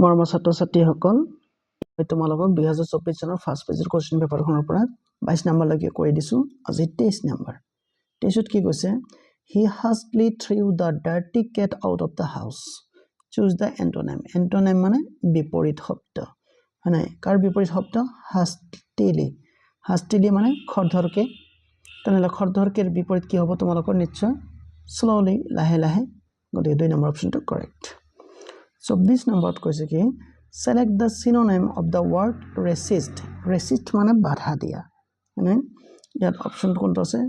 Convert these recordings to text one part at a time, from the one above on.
মৰমৰ ছাত্ৰ-ছাত্ৰীসকল তোমালোকক 2024 চনৰ ফাৰ্ষ্ট পেজৰ কোৱেশ্চন পেপাৰখনৰ পৰা 22 নম্বৰলৈকে কৈ দিছো আজি 23 নম্বৰ 23ত কি কৈছে he hastily threw the dirty cat out of the house choose the antonym মানে বিপৰীত শব্দ মানে কাৰ বিপৰীত শব্দ hastily মানে খৰধৰকে তেনেহলে খৰধৰকেৰ বিপৰীত কি হ'ব তোমালোকৰ নিশ্চয় slowly লাহে লাহে গতিকে 2 নম্বৰ অপচনটো কাৰেক্ট 24 নম্বৰত কৈছে কি select the synonym of the word resist মানে বাধা দিয়া মানে ইয়াত অপচন কোনটো আছে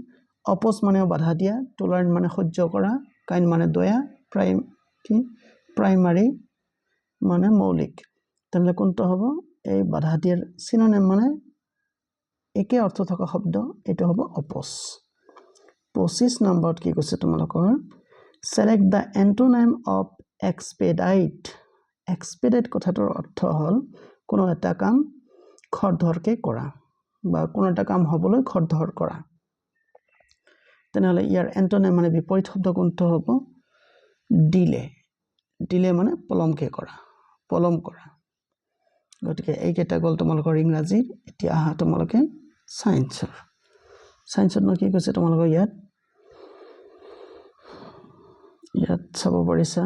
অপোজ মানে বাধা দিয়া tolerant মানে সহ্য কৰা kind মানে দয়া primary মানে মৌলিক তেনে কোনটো হ'ব এই বাধা দিয়াৰ synonym মানে একে অৰ্থ থকা শব্দ এটো হ'ব অপোজ 25 নম্বৰত কি কৈছে তোমালোকৰ select the antonym of expedite কথাটোৰ অৰ্থ হল কোনো এটা কাম খৰধৰকে কৰা বা কোনো এটা কাম হ'বলৈ খৰধৰ কৰা তেনেহলে ইয়াৰ এন্টোনিম মানে বিপৰীত শব্দ কোনটো হ'ব ডিলে মানে পলম কৰা গতিকে এই কেইটা গল তোমালোকৰ ইংৰাজীৰ এতিয়া আহা তোমালোকে সায়েন্সৰ কি কৈছে তোমালোকৰ ইয়াত চাব পাৰিছা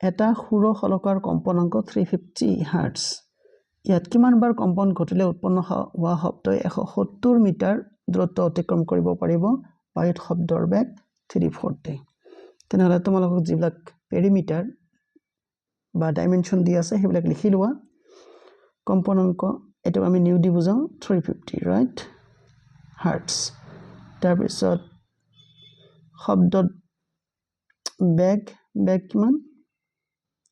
এটা সূৰ শলকৰ কম্পনাংক 350 হাৰ্টজ ইয়াত কিমান বাৰ কম্পন ঘটিলে উৎপন্ন হোৱা শব্দই 170 মিটাৰ দূৰত্ব অতিক্ৰম কৰিব পাৰিব বায়ুত শব্দৰ বেগ 340 তেনেহলে তোমালোকক যিবিলাক পেৰিমিটাৰ বা ডাইমেনশন দি আছে সেইবিলাক লিখি লোৱা কম্পনাংক এটো আমি নিউ দি বুজাও 350 ৰাইট হাৰ্টজ তাৰ পিছত শব্দৰ বেগ কিমান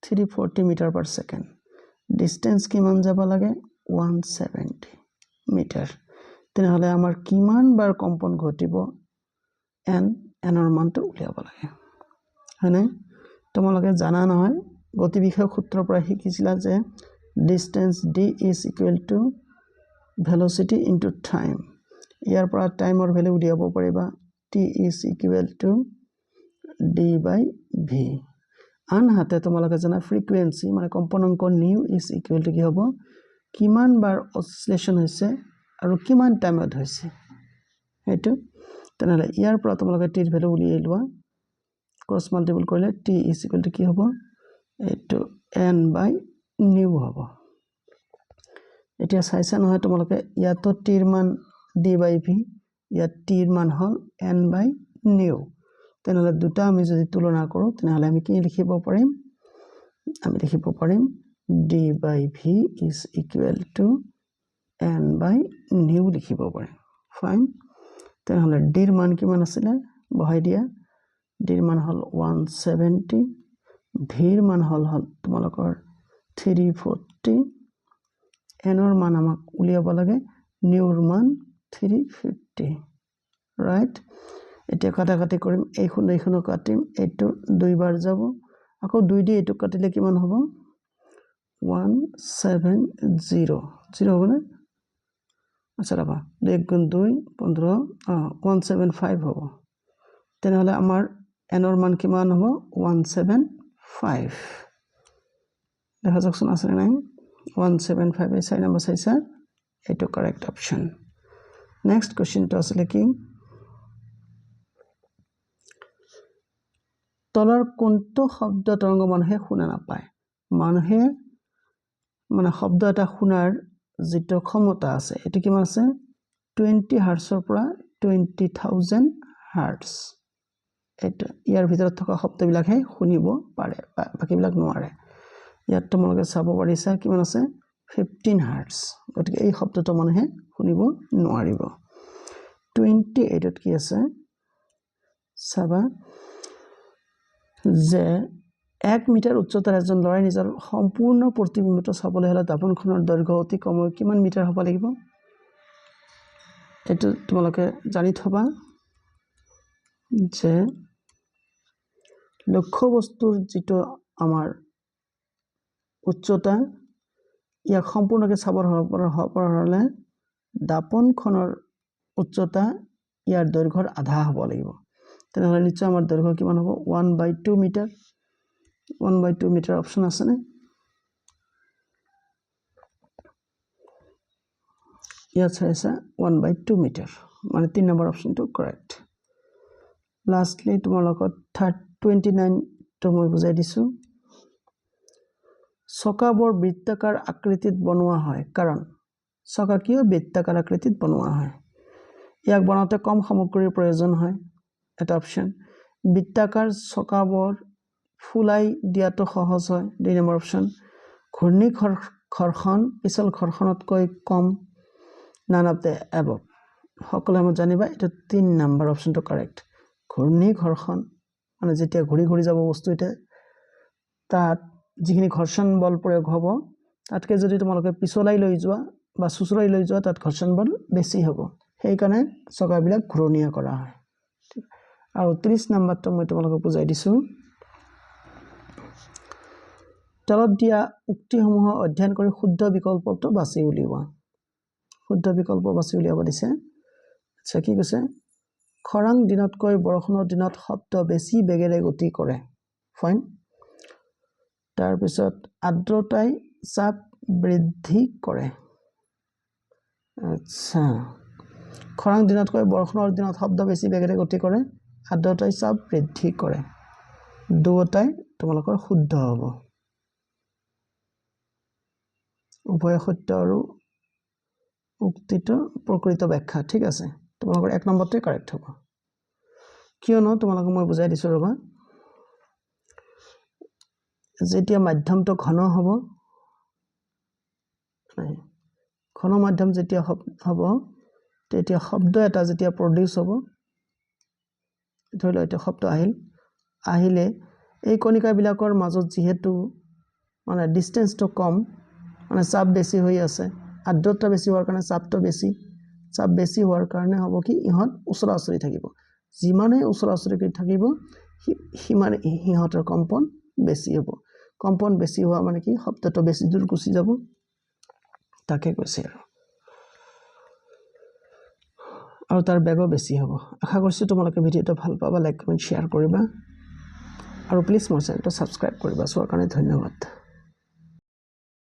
340 মিটাৰ পাৰ সেকেন্ড ডিসটেন্স কিমান যাব লাগে 170 মিটাৰ তেনেহলে আমাৰ কিমান বাৰ কম্পন ঘটিব এনৰ মানটো উলিয়াব লাগে হয়নে তোমালোকে জানা নহয় গতি বিষয়ক সূত্ৰৰ পৰা শিকিছিলা যে distance d is equal to velocity into time ইয়াৰ পৰা টাইমৰ ভ্যালু উলিয়াব পাৰিবা t is equal to d by v আনহাতে তোমালোকে জানা ফ্ৰিকুৱেন্সি মানে কম্পনাংক নিউ is equal to কি হ'ব কিমান বাৰ অসিলেশন হৈছে আৰু কিমান টাইমত হৈছে হেতু তেনেহলে ইয়াৰ পৰা তোমালোকে t ভ্যালু উলিয়াই লোৱা ক্ৰস মাল্টিপল কৰিলে t is equal to কি হ'ব এটো n by নিউ হ'ব এতিয়া চাইছা নহয় তোমালোকে ইয়াতো t ৰ মান d by v ইয়াত t ৰ মান হল n by নিউ তেনেহলে দুটা আমি যদি তুলনা কৰো তেনেহলে আমি কি লিখিব পাৰিম d by v is equal to n by new লিখিব পাৰিম ফাইন তেনেহলে d ৰ মান কিমান আছিল বহাই দিয়া d ৰ মান হল 170 v ৰ মান হল তোমালোকৰ 340 n ৰ মান আমাক উলিয়াব লাগে নিউ ৰ মান 350 ৰাইট এতিয়া কাটাকাটি কৰিম এইখন কাটিম এটো দুইবাৰ যাব আকৌ 2 দি এটো কাটিলে কিমান হ'ব 170 হ'ব না আচ্ছা ৰাবা 1 গুণ 2 15 175 হ'ব তেনেহলে আমাৰ n ৰ মান কিমান হ'ব 175 দেখা যাকচোন আছে নাই 175 এই 4 নম্বৰ চাইছা এটো কাৰেক্ট অপশন নেক্সট কোশ্চেনটো আছে কি তলৰ কোনটো শব্দ তৰঙ্গ মানুহে শুনা নাপায় মানুহে মানে শব্দ এটা শুনাৰ যেটো ক্ষমতা আছে এটো কিমান আছে 20 হাৰ্টজৰ পৰা 20000 হাৰ্টজ এটো ইয়াৰ ভিতৰত থকা শব্দবিলাকহে শুনিব পাৰে বাকিবিলাক নোৱাৰে ইয়াত তোমালোকে চাব পাৰিছা কিমান আছে 15 হাৰ্টজ গতিকে এই শব্দটো মানুহে শুনিব নোৱাৰিব 28ত কি আছে চাবা যে 1 মিটাৰ উচ্চতাৰ এজন লৰাই নিজৰ সম্পূৰ্ণ প্ৰতিবিম্বটো চাবলৈ হলে দাপনখনৰ দৈৰ্ঘ্য অতি কমেও কিমান মিটাৰ হ'ব লাগিব এটো তোমালোকে জানি থবা যে লক্ষ্য বস্তুৰ যেটো আমাৰ উচ্চতা ইয়াক সম্পূৰ্ণকৈ চাবৰ হলে দাপনখনৰ উচ্চতা ইয়াৰ দৈৰ্ঘ্যৰ আধা হ'ব লাগিব তেনেহলে নিশ্চয় আমাৰ দৈৰ্ঘ্য কিমান হ'ব 1/2 মিটাৰ 1/2 মিটাৰ অপচন আছে নে ইয়াত চাইছা 1/2 মিটাৰ মানে 3 নম্বৰ অপশ্যনটো কাৰেক্ট লাষ্টলি তোমালোকৰ 29 টো মই বুজাই দিছো চকাবোৰ বৃত্তাকাৰ আকৃতিত বনোৱা হয় কাৰণ চকা কিয় বৃত্তাকাৰ আকৃতিত বনোৱা হয় ইয়াক বনাওঁতে কম সামগ্ৰীৰ প্ৰয়োজন হয় এটা অপশ্যন বৃত্তাকাৰ চকাবোৰ ফুলাই দিয়াটো সহজ হয় 2 নম্বৰ অপশ্যন ঘূৰ্ণী ঘৰ্ষণ পিছল ঘৰ্ষণতকৈ কম none of the above সকলে আমি জানিবা এটা 3 নম্বৰ অপশ্যনটো কাৰেক্ট ঘূৰ্ণী ঘৰ্ষণ মানে যেতিয়া ঘূৰি ঘূৰি যাব বস্তু এটা তাত যিখিনি ঘৰ্ষণ বল প্ৰয়োগ হ'ব তাতকে যদি তোমালোকে পিছলাই লৈ যোৱা বা সুচৰাই লৈ যোৱা তাত ঘৰ্ষণ বল বেছি হ'ব সেই কাৰণে চকাবিলাক ঘূৰণীয়া কৰা হয় আৰু 30 নম্বৰটো মই তোমালোকক বুজাই দিছো তলত দিয়া উক্তিসমূহ অধ্যয়ন কৰি শুদ্ধ বিকল্পটো বাছি উলিওৱা শুদ্ধ বিকল্প বাছি উলিয়াব দিছে আচ্ছা কি কৈছে খৰাং দিনতকৈ বৰষুণৰ দিনত শব্দ বেছি বেগেৰে গতি কৰে ফাইন তাৰ পিছত আৰ্দ্ৰতাই চাপ বৃদ্ধি কৰে আচ্ছা খৰাং দিনতকৈ বৰষুণৰ দিনত শব্দ বেছি বেগেৰে গতি কৰে আৰ্দ্ৰতাই চাপ বৃদ্ধি কৰে দুয়োটাই তোমালোকৰ শুদ্ধ হ'ব উভয় সত্য আৰু উক্তিটো প্ৰকৃত ব্যাখ্যা ঠিক আছে তোমালোকৰ 1 নম্বৰতে কাৰেক্ট হ'ব কিয়নো তোমালোকক মই বুজাই দিছো ৰবা যেতিয়া মাধ্যমটো ঘন হ'ব ঘন মাধ্যম যেতিয়া হ'ব তেতিয়া শব্দ এটা যেতিয়া প্ৰডিউস হ'ব ধৰি লও এটা শব্দ আহিলে এই কণিকা বিলাকৰ মাজত যেহেতু মানে ডিসটেন্সটো কম মানে চাপ বেছি হৈ আছে আৰ্দ্ৰতা বেছি হোৱাৰ কাৰণে চাপটো বেছি চাপ বেছি হোৱাৰ কাৰণে হ'ব কি ইহত ওচৰা-ওচৰি থাকিব যিমানে ওচৰা-ওচৰি থাকিব সিমানে ইহতৰ কম্পন বেছি হ'ব কম্পন বেছি হোৱা মানে কি শব্দটো বেছি দূৰ গুচি যাব তাকে কৈছে আৰু তাৰ বেগও বেছি হ'ব আশা কৰিছো তোমালোকে ভিডিওটো ভাল পাবা লাইক কমেন্ট শেয়াৰ কৰিবা আৰু প্লিজ মোৰ চেনেলটো সাবস্ক্ৰাইব কৰিবা সৰ কাৰণে ধন্যবাদ